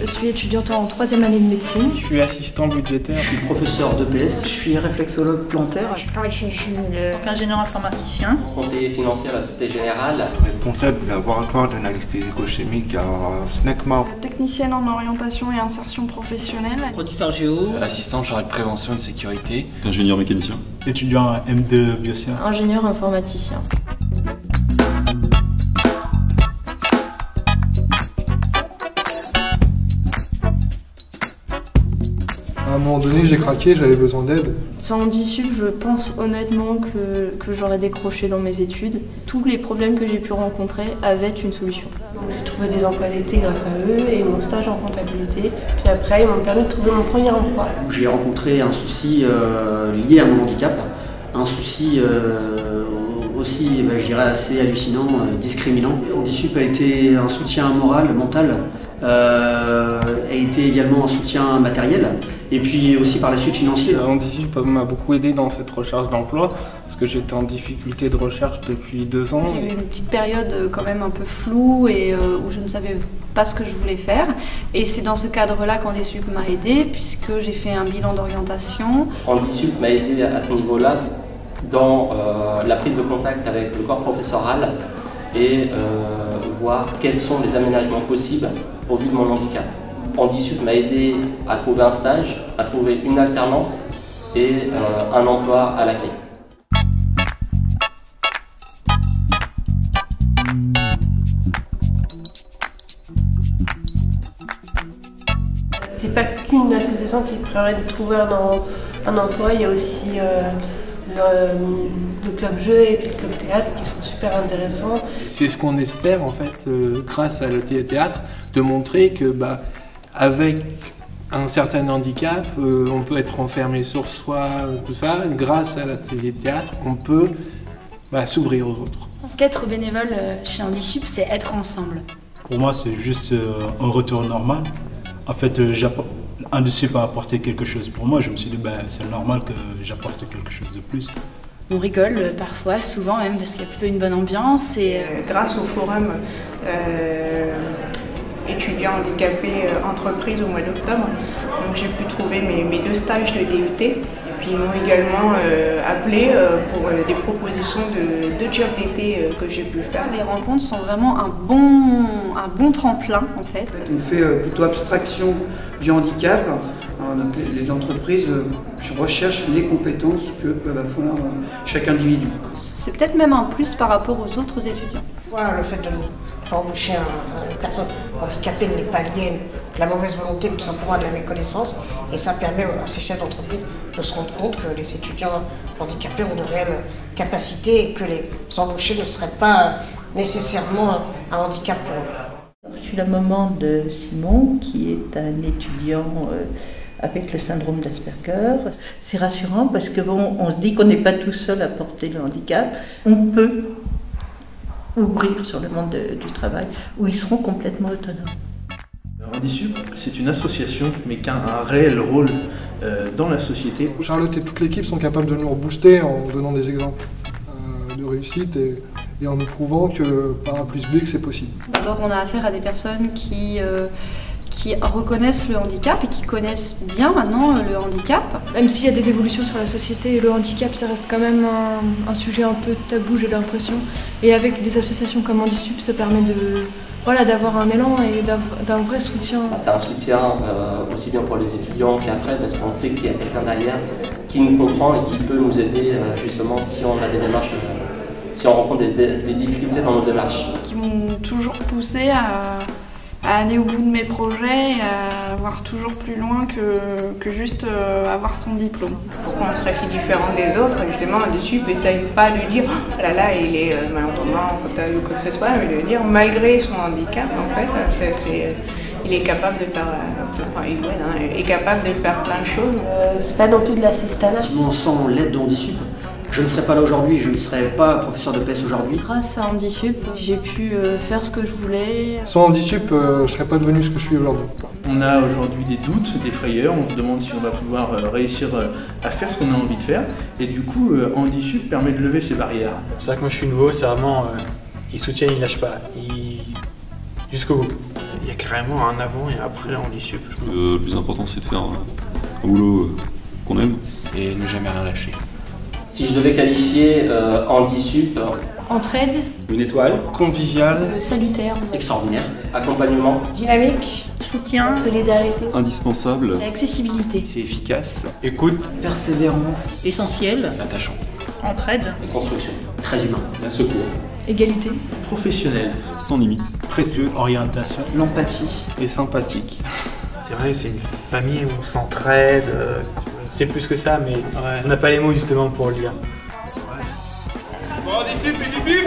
Je suis étudiante en 3e année de médecine. Je suis assistant budgétaire. Je suis professeur d'EPS. Je suis réflexologue plantaire. Je travaille chez le ingénieur informaticien. Conseiller financier à la Société Générale. Responsable du laboratoire d'analyse physico-chimique à SNECMA. Technicienne en orientation et insertion professionnelle. Producteur géo. Assistant chargé de prévention et de sécurité. Ingénieur mécanicien. Étudiant à M2 biosciences. Ingénieur informaticien. À un moment donné, j'ai craqué, j'avais besoin d'aide. Sans Handisup, je pense honnêtement que j'aurais décroché dans mes études. Tous les problèmes que j'ai pu rencontrer avaient une solution. J'ai trouvé des emplois d'été grâce à eux et mon stage en comptabilité. Puis après, ils m'ont permis de trouver mon premier emploi. J'ai rencontré un souci lié à mon handicap, un souci aussi, je dirais, assez hallucinant, discriminant. Handisup a été un soutien moral, mental, a été également un soutien matériel. Et puis aussi par la suite financier. Handisup m'a beaucoup aidé dans cette recherche d'emploi parce que j'étais en difficulté de recherche depuis 2 ans. Il y a eu une petite période quand même un peu floue et où je ne savais pas ce que je voulais faire. Et c'est dans ce cadre-là qu'Handisup m'a aidé puisque j'ai fait un bilan d'orientation. Handisup m'a aidé à ce niveau-là dans la prise de contact avec le corps professoral et voir quels sont les aménagements possibles au vu de mon handicap. Handisup m'a aidé à trouver un stage, à trouver une alternance et un emploi à la clé. C'est pas qu'une association qui permet de trouver un emploi, il y a aussi le club jeu et puis le club théâtre qui sont super intéressants. C'est ce qu'on espère en fait grâce à l'atelier théâtre, de montrer que avec un certain handicap, on peut être enfermé sur soi, tout ça. Grâce à l'atelier de théâtre, on peut s'ouvrir aux autres. Parce qu'être bénévole chez Handisup, c'est être ensemble. Pour moi, c'est juste un retour normal. En fait, Handisup a apporté quelque chose pour moi. Je me suis dit, c'est normal que j'apporte quelque chose de plus. On rigole parfois, souvent même, parce qu'il y a plutôt une bonne ambiance. Et grâce au forum étudiants handicapés entreprises au mois d'octobre. Donc j'ai pu trouver mes 2 stages de DUT. Et puis ils m'ont également appelé pour des propositions de jobs d'été que j'ai pu faire. Les rencontres sont vraiment un bon tremplin en fait. On fait plutôt abstraction du handicap. Donc les entreprises recherchent les compétences que peuvent avoir chaque individu. C'est peut-être même un plus par rapport aux autres étudiants. Le fait de embaucher une personne handicapée n'est pas lié à la mauvaise volonté, mais tout simplement à de la méconnaissance. Et ça permet à ces chefs d'entreprise de se rendre compte que les étudiants handicapés ont de réelles capacités et que les embauchés ne seraient pas nécessairement un handicap pour eux. Je suis la maman de Simon, qui est un étudiant avec le syndrome d'Asperger. C'est rassurant parce que on se dit qu'on n'est pas tout seul à porter le handicap. On peut ouvrir sur le monde du travail où ils seront complètement autonomes. Handisup, c'est une association mais qui a un réel rôle dans la société. Charlotte et toute l'équipe sont capables de nous rebooster en donnant des exemples de réussite et en nous prouvant que par A plus B que c'est possible. D'abord, on a affaire à des personnes qui reconnaissent le handicap et qui connaissent bien maintenant le handicap. Même s'il y a des évolutions sur la société, le handicap ça reste quand même un sujet un peu tabou, j'ai l'impression. Et avec des associations comme Handisup, ça permet d'avoir un élan et d'un vrai soutien. C'est un soutien aussi bien pour les étudiants qu'après, parce qu'on sait qu'il y a quelqu'un derrière qui nous comprend et qui peut nous aider justement si on a des démarches, si on rencontre des difficultés dans nos démarches. Qui m'ont toujours poussé à aller au bout de mes projets et à voir toujours plus loin que juste avoir son diplôme. Pour qu'on soit si différent des autres, justement, Handisup essaye pas de dire « oh là là, il est malentendant, fauteuil ou quoi que ce soit », mais de dire malgré son handicap, en fait, il est capable de faire, est capable de faire plein de choses. C'est pas non plus de l'assistanat. Sans l'aide de Handisup, je ne serais pas là aujourd'hui, je ne serais pas professeur de PS aujourd'hui. Grâce à Handisup, j'ai pu faire ce que je voulais. Sans Handisup, je ne serais pas devenu ce que je suis aujourd'hui. On a aujourd'hui des doutes, des frayeurs, on se demande si on va pouvoir réussir à faire ce qu'on a envie de faire. Et du coup, Handisup permet de lever ces barrières. C'est vrai que moi je suis nouveau, c'est vraiment... ils soutiennent, ils lâchent pas, jusqu'au bout. Il y a carrément un avant et après Handisup. Le plus important, c'est de faire un boulot qu'on aime. Et ne jamais rien lâcher. Si je devais qualifier Handisup, Entraide, Une étoile. Convivial. salutaire, Extraordinaire. accompagnement, Dynamique, Soutien, solidarité, Indispensable. accessibilité, C'est efficace. Écoute. Persévérance. essentiel, Attachant. entraide, et construction, Très humain. Un secours. égalité, Professionnel. Sans limite. Précieux, orientation. L'empathie. Et sympathique. C'est vrai, c'est une famille où on s'entraide. C'est plus que ça, mais on n'a pas les mots justement pour le dire. Handisup, bip bip.